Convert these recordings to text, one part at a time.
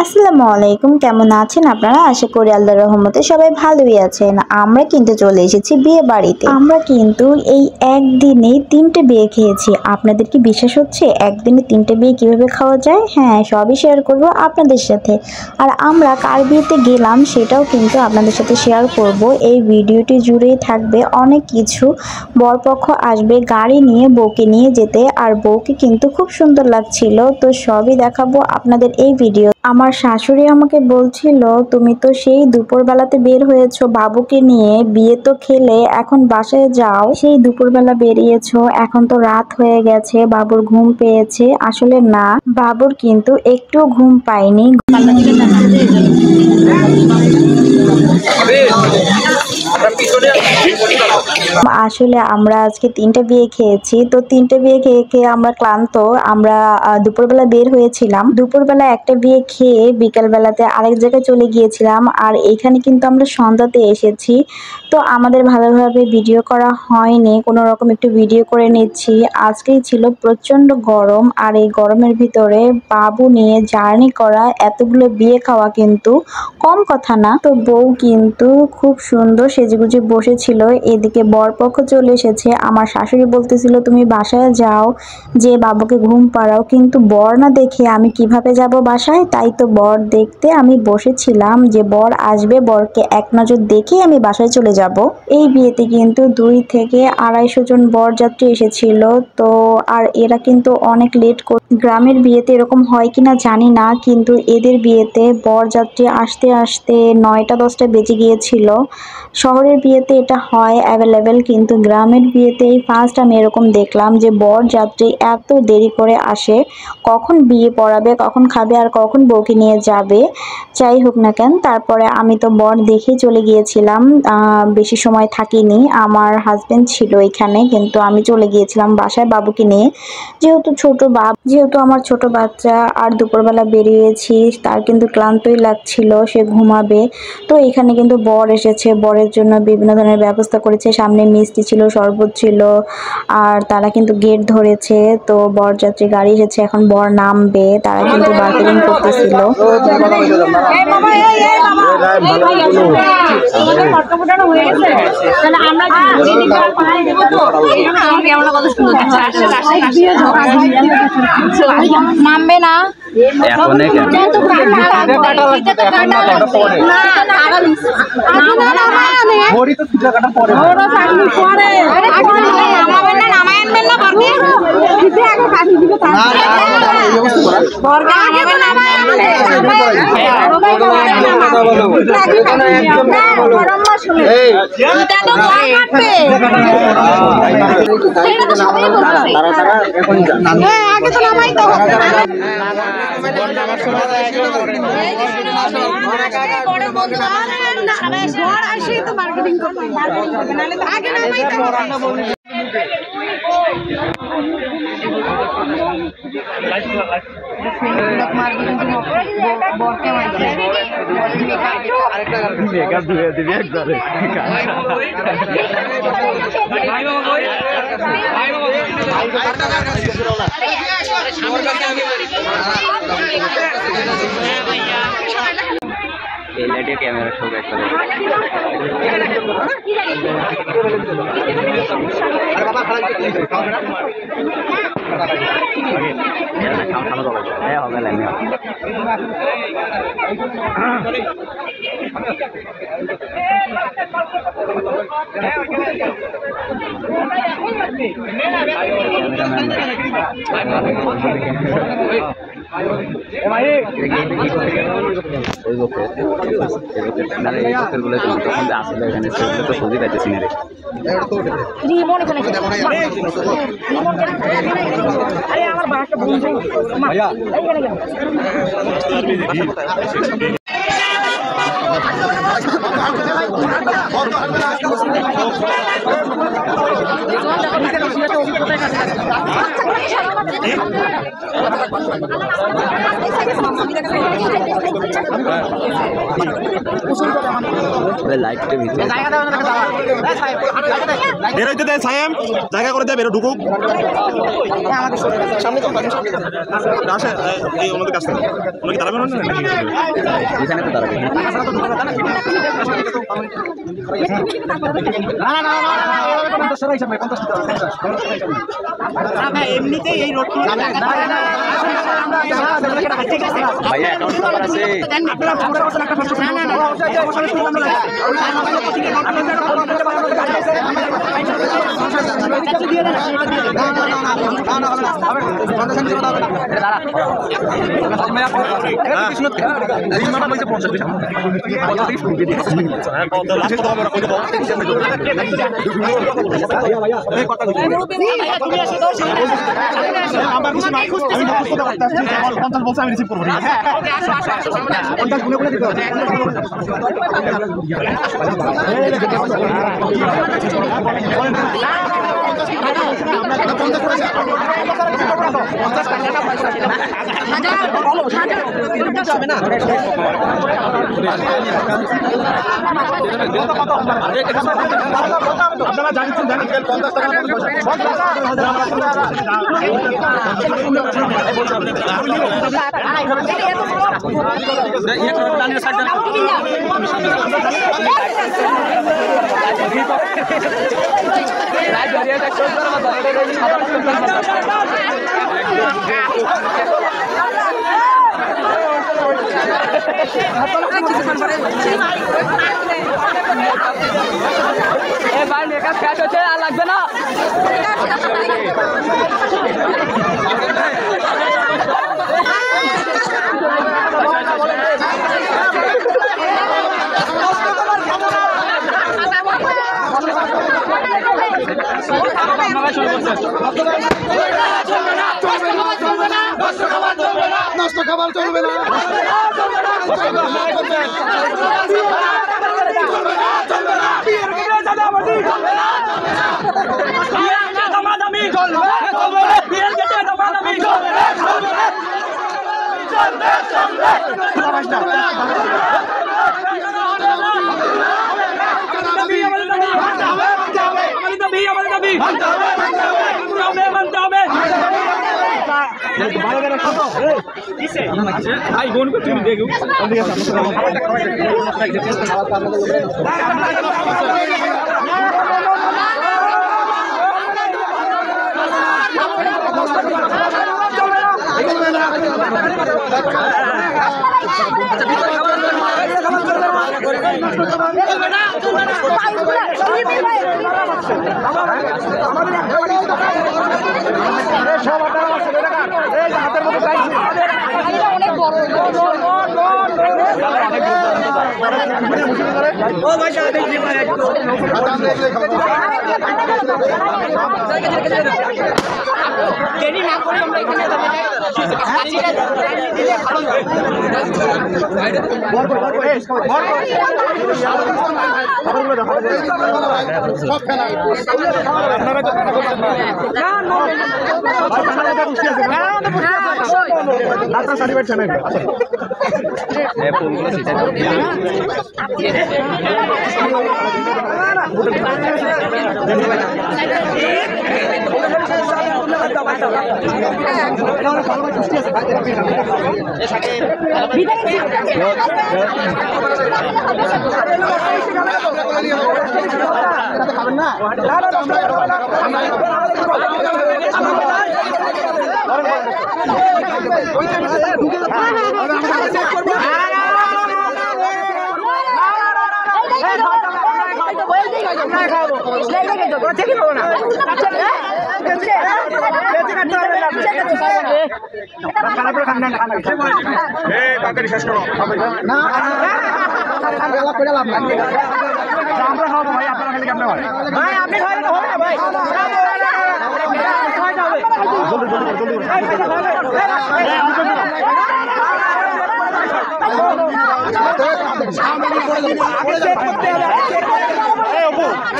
আসসালামু আলাইকুম, কেমন আছেন আপনারা? আশা করি আল্লাহর রহমতে সবাই ভালোই আছেন। আমরা কিন্তু চলে এসেছি বিয়ে বাড়িতে। আমরা কিন্তু এই একদিনে 3টে বিয়ে খেয়েছি। আপনাদের কি বিশ্বাস হচ্ছে একদিনে 3টে বিয়ে কিভাবে খাওয়া যায়? হ্যাঁ, সবই শেয়ার করব আপনাদের সাথে। আর আমরা কার বিয়েতে গেলাম সেটাও কিন্তু আপনাদের সাথে শেয়ার করব। এই ভিডিওটি জুড়েই থাকবে অনেক কিছু। বরপক্ষ আসবে গাড়ি নিয়ে বউকে নিয়ে যেতে, আর বউকে কিন্তু খুব সুন্দর লাগছিল। তো সবই দেখাবো আপনাদের এই ভিডিও। আমার শাশুড়ি আমাকে বলছিল, তুমি তো সেই দুপুরবেলাতে বের হয়েছো বাবুকে নিয়ে, বিয়ে তো খেলে, এখন বাসায় যাও। সেই দুপুরবেলা বেরিয়েছো, এখন তো রাত হয়ে গেছে, বাবুর ঘুম পেয়েছে। আসলে না, বাবুর কিন্তু একটু ঘুম পায়নি। আসলে আমরা আজকে 3টে বিয়ে খেয়েছি, তো 3টে বিয়ে খেয়ে খেয়ে আমরা ক্লান্ত। আমরা দুপুরবেলা বের হয়েছিলাম, দুপুরবেলা একটা বিয়ে খেয়ে বিকালবেলাতে আরেক জায়গায় চলে গিয়েছিলাম। আর এইখানে কিন্তু আমরা সন্ধ্যাতে এসেছি, তো আমাদের ভালোভাবে ভিডিও করা হয়নি, কোনো রকম একটু ভিডিও করে নিচ্ছি। আজকেই ছিল প্রচন্ড গরম, আর এই গরমের ভিতরে বাবু নিয়ে জার্নি করা, এতগুলো বিয়ে খাওয়া কিন্তু কম কথা না। তো বউ কিন্তু খুব সুন্দর সেজেগুজে বসেছিল। এদিকে বরপক্ষ চলে এসেছে। আমার শাশুড়ি বলতেছিল, তুমি বাসায় যাও, যে বাবুকে ঘুম পাড়াও। কিন্তু বর না দেখে আমি কিভাবে যাব বাসায়? তাই তো বর দেখতে আমি বসেছিলাম, যে বর আসবে, বরকে এক নজর দেখে আমি বাসায় চলে যাব। এই বিয়েতে কিন্তু 2 থেকে 250 জন বরযাত্রী এসেছিল। তো আর এরা কিন্তু অনেক লেট গ্রামের বিয়েতে এরকম হয় কিনা জানি না, কিন্তু এদের বিয়েতে বরযাত্রী আসতে আসতে 9টা 10টা বেজে গিয়েছিল। শহরের বিয়েতে এটা হয় অ্যাভেলেবেল, কিন্তু গ্রামের বিয়েতেই ফার্স্ট আমি এরকম দেখলাম যে বরযাত্রী এত দেরি করে আসে। কখন বিয়ে পড়াবে, কখন খাবে, আর কখন বউকে নিয়ে যাবে। যাই হোক না কেন, তারপরে আমি তো বর দেখেই চলে গিয়েছিলাম। বেশি সময় থাকিনি, আমার হাজবেন্ড ছিল এখানে, কিন্তু আমি চলে গিয়েছিলাম বাসায় বাবুকে নিয়ে। যেহেতু আমার ছোট বাচ্চা, আর দুপুরবেলা বেরিয়েছি, তার কিন্তু ক্লান্তই লাগছিল, সে ঘুমাবে। তো এখানে কিন্তু বর এসেছে, বরের জন্য বিভিন্ন ধরনের ব্যবস্থা করেছে। সামনে মিষ্টি ছিল, শরবত ছিল, আর তারা কিন্তু গেট ধরেছে। তো বরযাত্রী গাড়ি এসেছে, এখন বর নামবে, তারা কিন্তু বার্গেনিং করতেছিল। নামবে না ক্যামেরা শো ব্যাক করে বেরোইতে দেয় সায়েম, জায়গা করে দেয়, বেরো ঢুকুক সামনে তো আসে এই আমাদের কাছ থেকে কি দাঁড়াবে না এখানে তো দাঁড়াবে এমনিতেই এই রোড ভাইয়া অ্যাকাউন্ট নাম্বার আছে আমি রিসিভ করবো আপনারা জানিয়েছেন ভাই মেকআপ ক্যাট হচ্ছে আর লাগবে না নষ্ট খাবার চলবে না ভাই বোন করছি দেখুন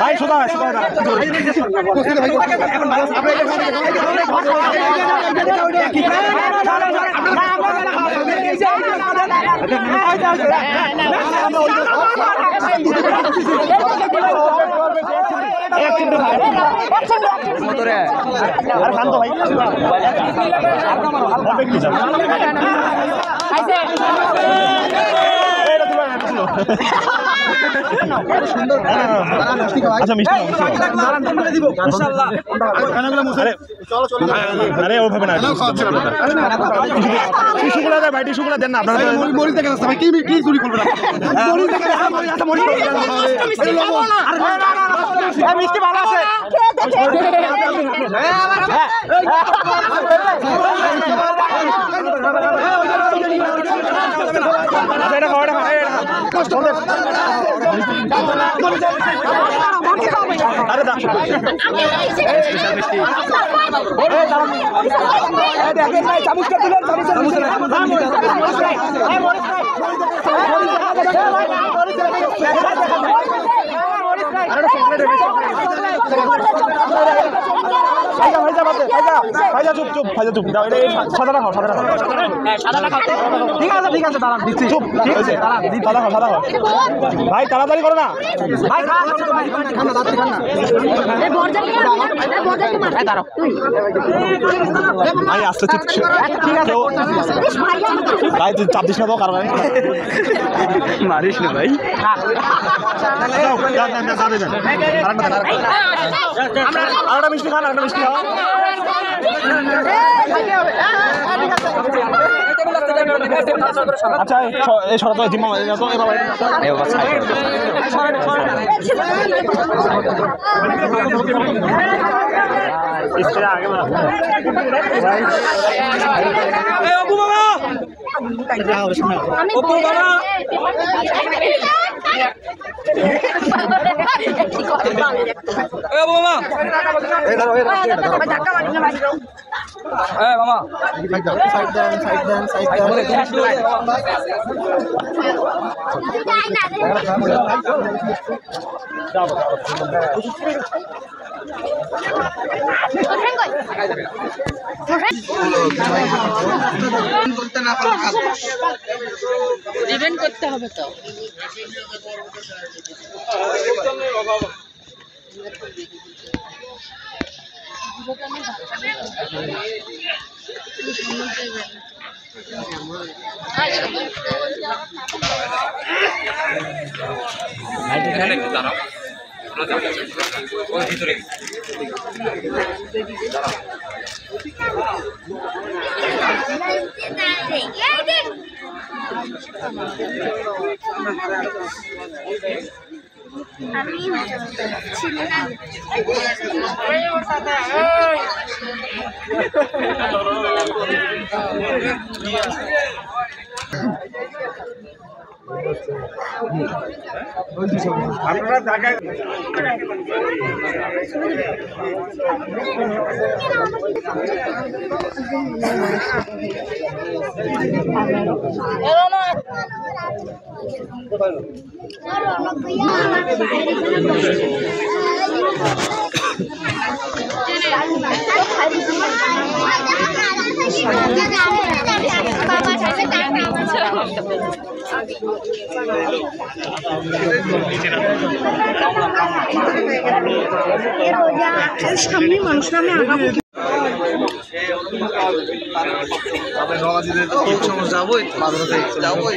ভাই সোজা আচ্ছা মিষ্টি আরে ওভাবে না টিস্যুগুলো দেন ভাই, টিস্যুগুলো দেন না আপনারা কি চুরি করবেন মিষ্টি ভালো আছে ভাই তাড়াতাড়ি করো না ভাই আসতে ভাই তুই চাপ দিস না তো কারণ মারিস না ভাই আরেকটা মিষ্টি খান, আরেকটা মিষ্টি খাও। আচ্ছা এই সরাতে জিম্মা করতে হবে তো আপনারা ঢাকায় সামনে মানুষ নামে আগাবো যাবোই